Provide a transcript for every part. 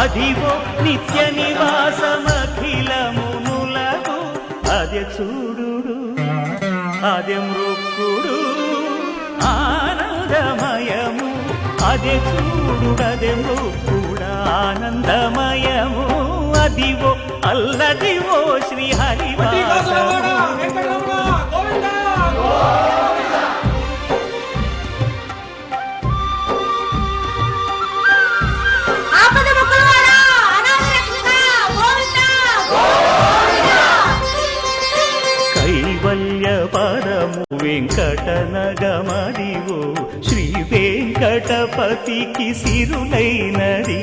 అదివో నిత్య నివాసమఖిలమునులకు అదే చూడు అదే మృక్కుడు ఆనందమయము అదే చూడు అదే మృక్కుడు ఆనందమయము అదివో అల్లదివో శ్రీహరివాసము కైవల్య పరము వెంకటనగమదివో శ్రీ వెంకటపతికి సిరులైనది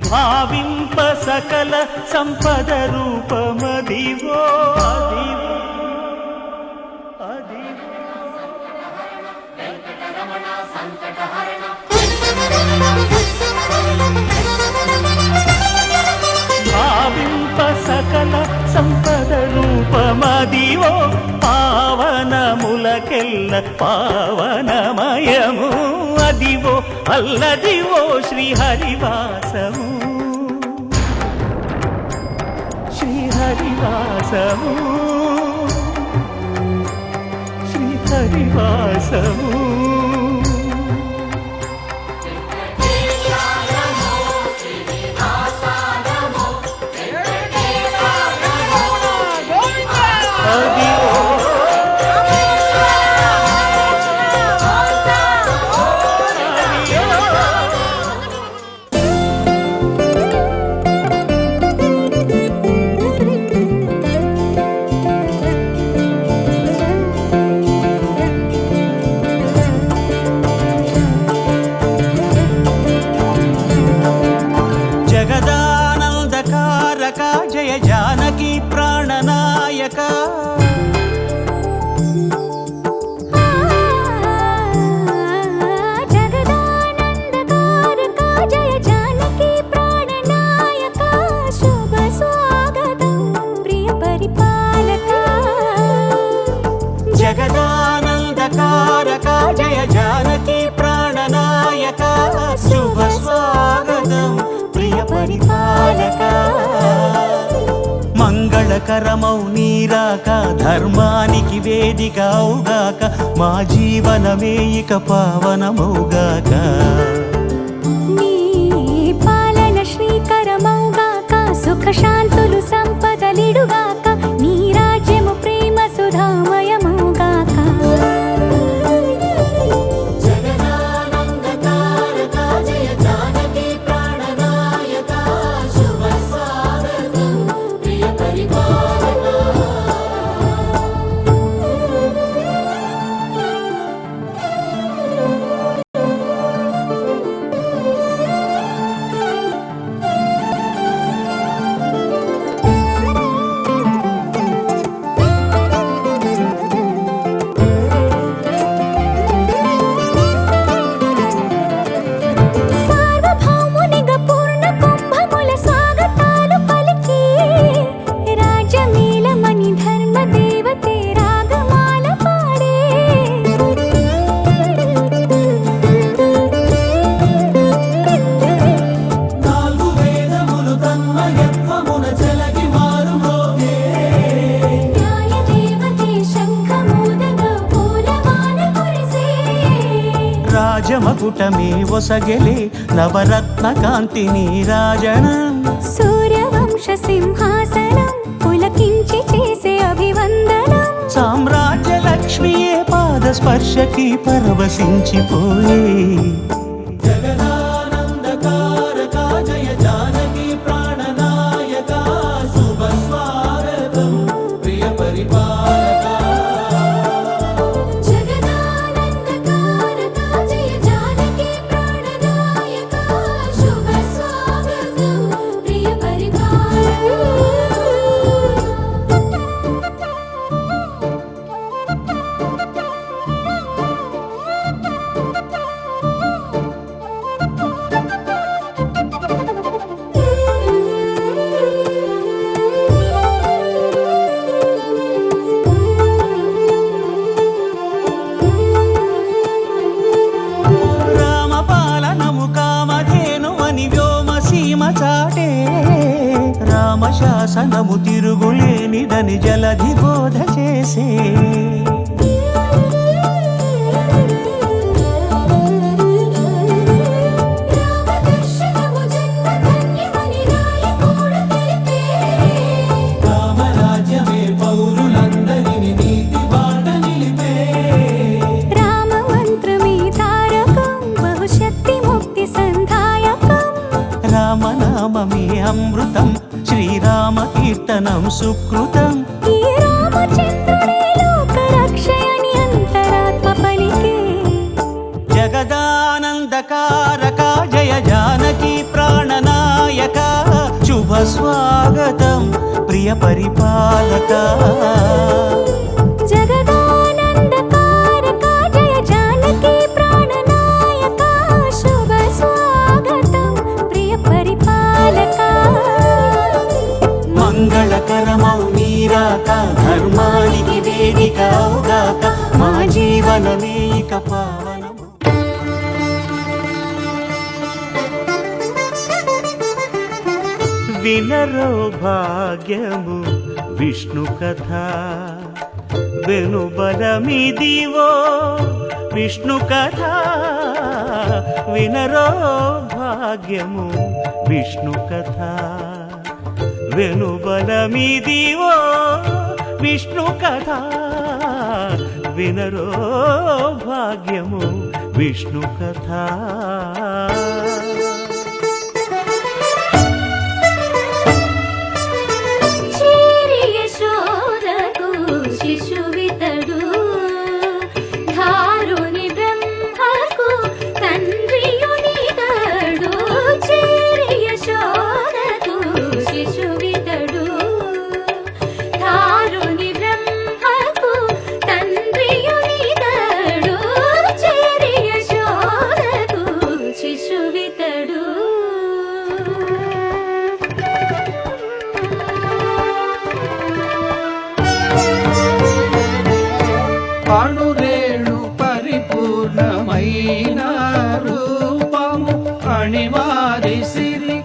భావింప సకల సంపద రూపమదివో భావింప సకల సంపద రూపమదివో పావనములకెల్ల పావనమయము అదివో అల్లదివో శ్రీహరివాసము శ్రీహరివాసము శ్రీహరివాసము జయ జానకి ప్రాణనాయక జగదానందకారక జయ జానకి ప్రాణనాయక శుభ స్వాగతం ప్రియ పరిపాలక జగదానందకారక జయ జానకి ప్రాణనాయక శుభ స్వాగతం ప్రియ పరిపాలక మంగళకరమౌ నీరాక ధర్మానికి వేదిక అవుగాక మా జీవనమే ఇక పావనమౌగాక నీ పాలన శ్రీకరమౌగాక సుఖ శాంతులు సంపదలిడుగాక నీ రాజ్యము ప్రేమ సుధామయమౌగాక రాజమకుటమే ఒసగెలే నవరత్న కాంతి నీరాజనం సూర్యవంశ సింహాసనం పులకించి చేసే అభివందనం సామ్రాజ్య లక్ష్మియే పాద స్పర్శకి పరవశించిపోయే జగదానందకారక జయ జానకి ప్రాణనాయక శుభ స్వాగతం ప్రియ పరిపాలక శాసనము తిరుగులేనిదని జలధి బోధ చేసే రామరాజ్యమే పౌరులందరినీ నీతి బాట నిలిపే రామ మంత్రమే తారకం బహుశక్తి ముక్తి సంధాయకం రామనామమే అమృతం శ్రీరామ కీర్తనం సుకృతం ఈ రామచంద్రుడే లోక రక్షయని అంతరాత్మ పలికే జగదానందకారక జయ జానకి ప్రాణనాయక శుభ స్వాగతం ప్రియ పరిపాలక జగదానందకారక జయ జానకి ప్రాణనాయక శుభ స్వాగతం ప్రియ పరిపాలక మంగళకరమౌ నీరాక ధర్మానికి వేదిక అవుగాక మా జీవనమే ఇక పావనము వినరో భాగ్యము విష్ణు కథ వెనుబలమిదివో విష్ణు కథ వినరో భాగ్యము విష్ణు కథ వెనుబలమిదివో విష్ణు కథ వినరో భాగ్యము విష్ణు కథ చేరి యశోదకు శిశువితడు ధారుని బ్రహ్మకు తండ్రియునితడు చేరి యశోదకు శిశువితడు ధారుని బ్రహ్మకు తండ్రియునితడు చేరి యశోదకు శిశువితడు అణురేణు పరిపూర్ణమైన రూపము అణిమాది సిరి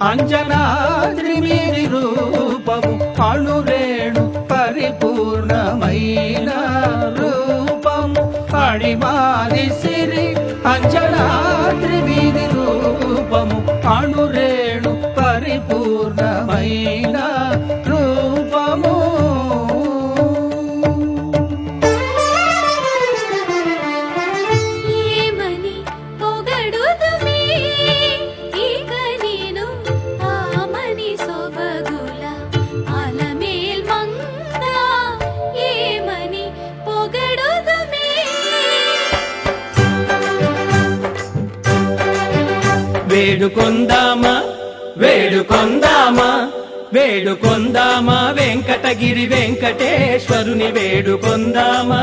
అంజనాద్రి మీది రూపము అణురేణు పరిపూర్ణమైన రూపము అణిమాది సిరి అంజనాద్రి మీది రూపము అణురేణు పరిపూర్ణమైన రూపము ఏమని పొగడుదుమే ఇక నేను ఆమని సొబగుల అలమేల్ మంగ ఏమని పొగడుదుమే వేడుకొందామా వేడుకొందామా వేడుకొందామా వెంకటగిరి వెంకటేశ్వరుని వేడుకొందామా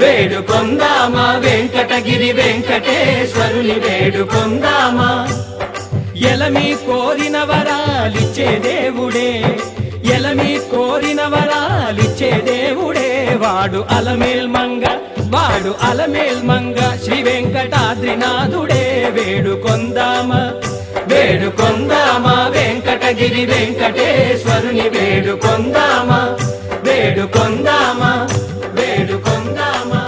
వేడుకొందామా వెంకటగిరి వెంకటేశ్వరుని వేడుకొందామా ఎలమి కోరిన వరాలిచ్చే దేవుడే ఎలమి కోరిన వరాలిచ్చే దేవుడే వాడు అలమేల్ మంగ శ్రీ వెంకటాద్రినాథుడే వేడుకొందామా వేడుకొందామా వెంకటగిరి వెంకటేశ్వరుని వేడుకొందామా వేడుకొందామా వేడుకొందామా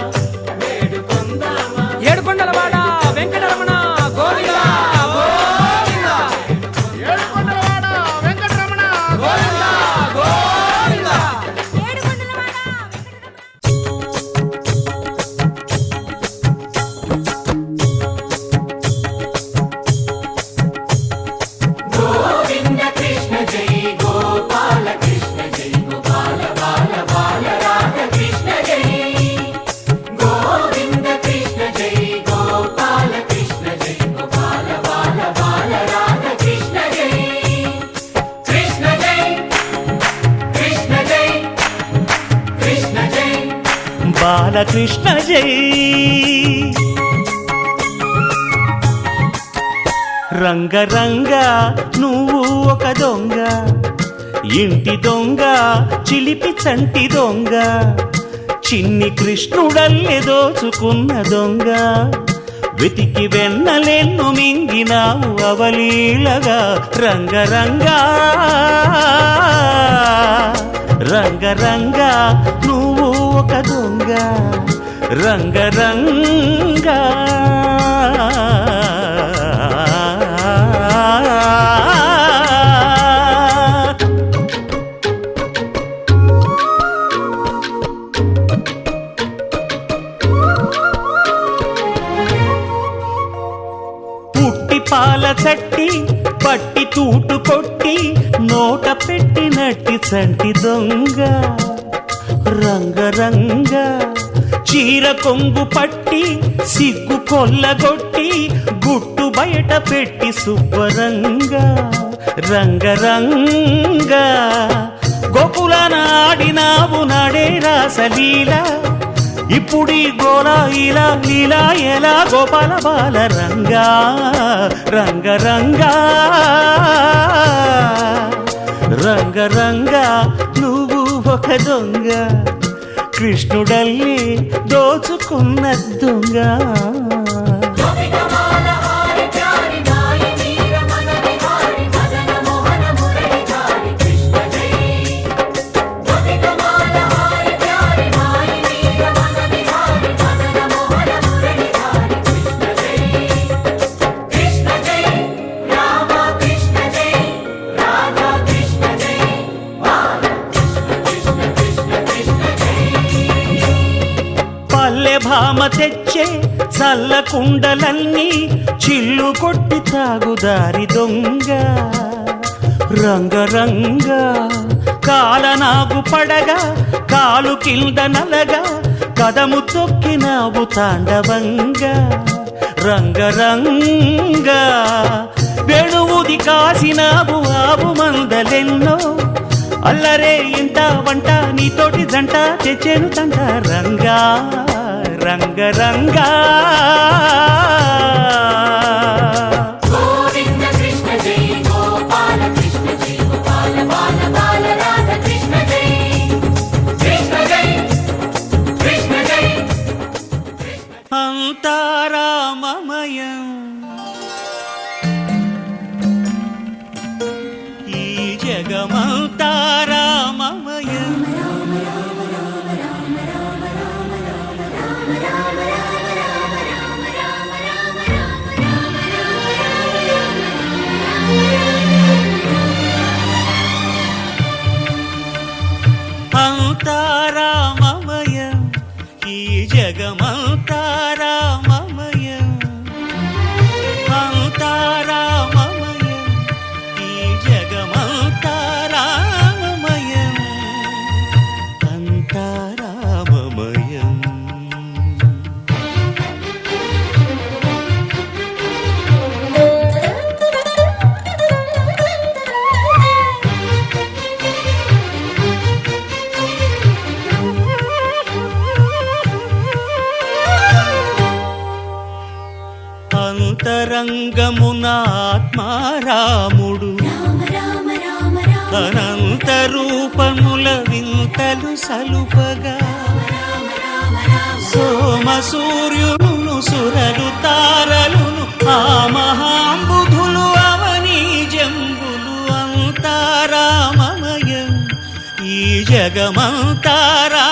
వేడుకొందామా ఏడుకొండలవాడ వెంకటరమణ గోవిందా గోవిందా ఏడుకొండలవాడ వెంకటరమణ గోవిందా గోవిందా గోవింద కృష్ణ జై గోపాల కృష్ణ జై గోపాల బాల బాల రాధ కృష్ణ జై గోవింద కృష్ణ జై గోపాల కృష్ణ జై గోపాల బాల బాల రాధ కృష్ణ జై కృష్ణ జై కృష్ణ జై కృష్ణ జై బాలకృష్ణ జై రంగరంగ నువ్వు ఒక దొంగ ఇంటి దొంగ చిలిపి చంటి దొంగ చిన్ని కృష్ణుడల్లె దోచుకున్న దొంగ వెతికి వెన్నలెన్ను మింగినావు అవలీలగా రంగరంగా రంగరంగా నువ్వు ఒక దొంగ రంగరంగా పాల చట్టి పట్టి తూటు కొట్టి నోట పెట్టినట్టి చంటి దొంగ రంగరంగ చీర కొంగు పట్టి సిగ్గు కొల్లగొట్టి గుట్టు బయట పెట్టి శుభ్రంగా రంగరంగ గోకులాన ఆడినావు నాడే రాసలీల ఇప్పుడీ గోలా ఇలా లీలా ఎలా గోపాల బాల రంగా రంగరంగా రంగరంగా నువ్వు ఒక దొంగ కృష్ణుడల్లి దోచుకున్న దొంగ భామ తెచ్చే చల్ల కుండలన్నీ చిల్లు కొట్టి తాగుదారి దొంగ రంగరంగ కాలనాగు పడగా కాలు కింద నలగా కదము తొక్కినావు తాండవంగా రంగరంగ వెణువుది కాసినావు ఆవు మందలెన్నో అల్లరే ఇంట వంట నీతోటి జంట తెచ్చేను తంట రంగా రంగరంగా గోవింద కృష్ణ జై గోపాల కృష్ణ జై గోపాల బాల బాల రాధ కృష్ణ జై కృష్ణ జై కృష్ణ జై అంతా రామమయం ఈ జగమంతా రామమయం అంతా రామమయం ఈ జగమంతా రామమయం అంతా రామమయం ఈ జగమంతా రామమయం అంతా రామమయం అంతరంగమున ఆత్మారాముడు అనంత రూపముల వింతలు సలుపగా సోమ సూర్యులను సురలు తారలును ఆ మహాంబుధులు అవనీ జంబులు అంతారామమయం ఈ జగమంతారా